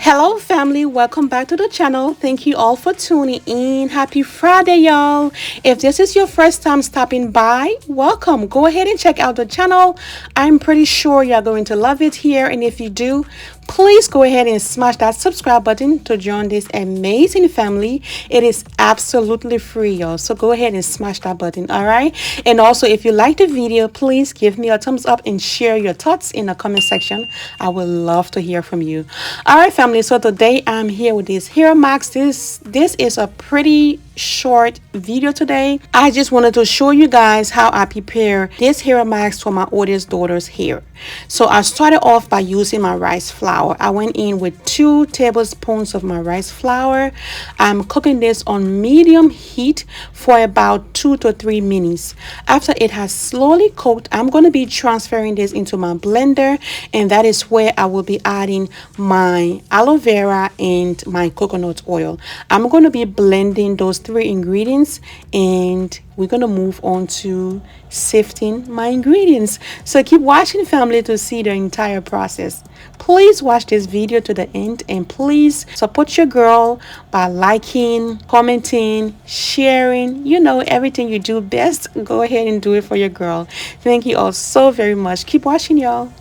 Hello family, welcome back to the channel. Thank you all for tuning in. Happy Friday, y'all. If this is your first time stopping by, welcome. Go ahead and check out the channel. I'm pretty sure you're going to love it here, and if you do, please go ahead and smash that subscribe button to join this amazing family. It is absolutely free, y'all, so go ahead and smash that button. All right, and also if you like the video, please give me a thumbs up and share your thoughts in the comment section. I would love to hear from you. All right family, so today I'm here with this hair mask. This is a pretty short video today. I just wanted to show you guys how I prepare this hair mask for my oldest daughter's hair. So I started off by using my rice flour. I went in with 2 tablespoons of my rice flour. I'm cooking this on medium heat for about 2 to 3 minutes. After it has slowly cooked, I'm going to be transferring this into my blender, and that is where I will be adding my aloe vera and my coconut oil. I'm going to be blending those 3 ingredients, and we're going to move on to sifting my ingredients. So keep watching family to see the entire process. Please watch this video to the end, and please support your girl by liking, commenting, sharing. You know, everything you do best, go ahead and do it for your girl. Thank you all so very much. Keep watching, y'all.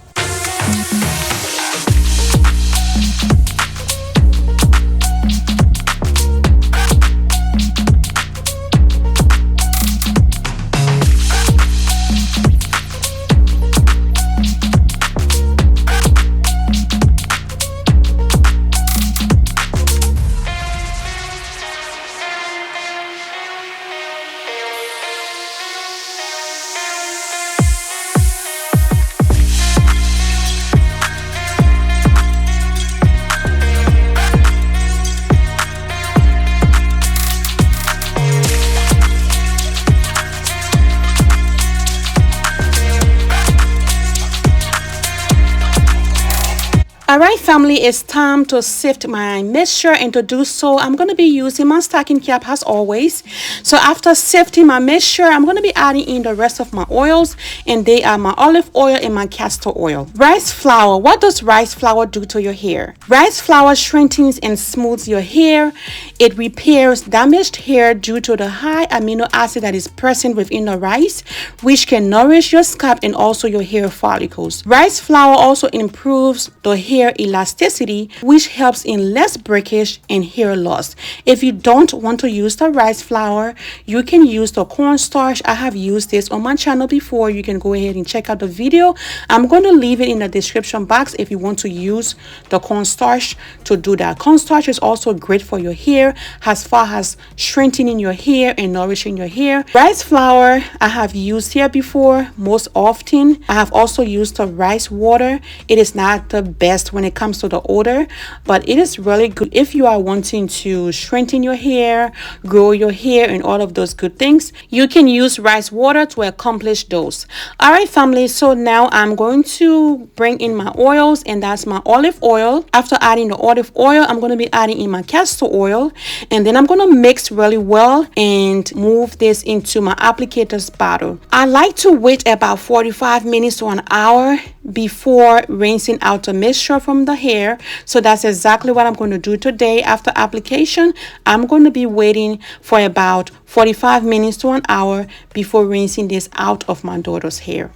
Alright family, it's time to sift my mixture, and to do so I'm going to be using my stocking cap as always. So after sifting my mixture, I'm going to be adding in the rest of my oils, and they are my olive oil and my castor oil. Rice flour. What does rice flour do to your hair? Rice flour strengthens and smooths your hair. It repairs damaged hair due to the high amino acid that is present within the rice, which can nourish your scalp and also your hair follicles. Rice flour also improves the hair elasticity, which helps in less breakage and hair loss. If you don't want to use the rice flour, you can use the cornstarch. I have used this on my channel before. You can go ahead and check out the video. I'm going to leave it in the description box if you want to use the cornstarch to do that. Cornstarch is also great for your hair as far as strengthening your hair and nourishing your hair. Rice flour I have used here before most often. I have also used the rice water. It is not the best when it comes to the odor, but it is really good if you are wanting to strengthen your hair, grow your hair, and all of those good things. You can use rice water to accomplish those. All right family, so now I'm going to bring in my oils, and that's my olive oil. After adding the olive oil, I'm going to be adding in my castor oil, and then I'm going to mix really well and move this into my applicator's bottle. I like to wait about 45 minutes to an hour before rinsing out the mixture from the hair. So that's exactly what I'm going to do today. After application, I'm going to be waiting for about 45 minutes to an hour before rinsing this out of my daughter's hair.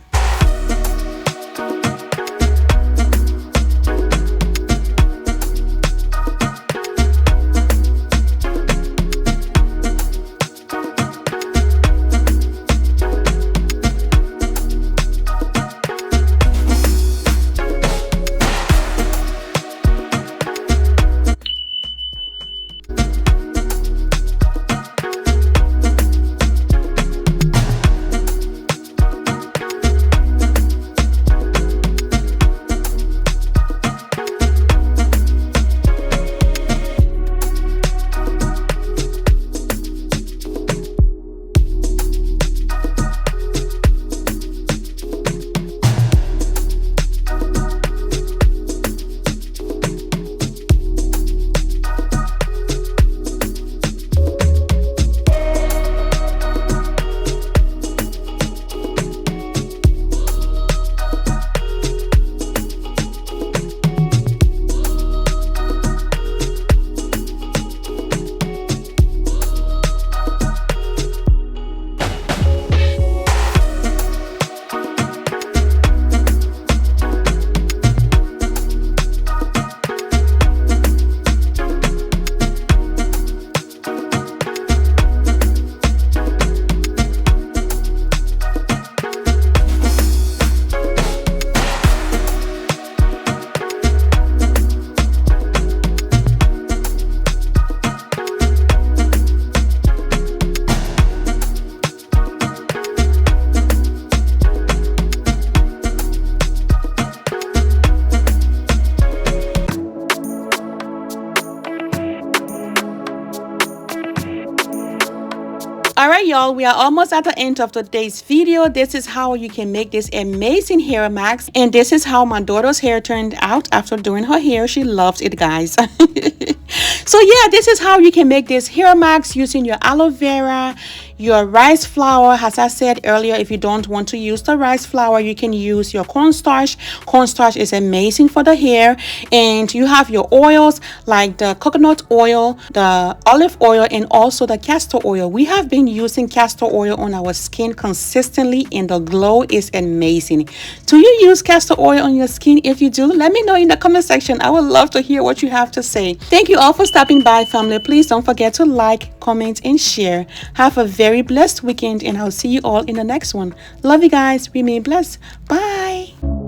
Alright y'all, we are almost at the end of today's video. This is how you can make this amazing hair mask, and this is how my daughter's hair turned out after doing her hair. She loves it, guys. So yeah, this is how you can make this hair mask using your aloe vera, your rice flour. As I said earlier, if you don't want to use the rice flour, you can use your cornstarch. Cornstarch is amazing for the hair. And you have your oils like the coconut oil, the olive oil, and also the castor oil. We have been using castor oil on our skin consistently, and the glow is amazing. Do you use castor oil on your skin? If you do, let me know in the comment section. I would love to hear what you have to say. Thank you all for stopping by, family. Please don't forget to like, comment, and share. Have a very blessed weekend, and I'll see you all in the next one. Love you guys. Remain blessed. Bye.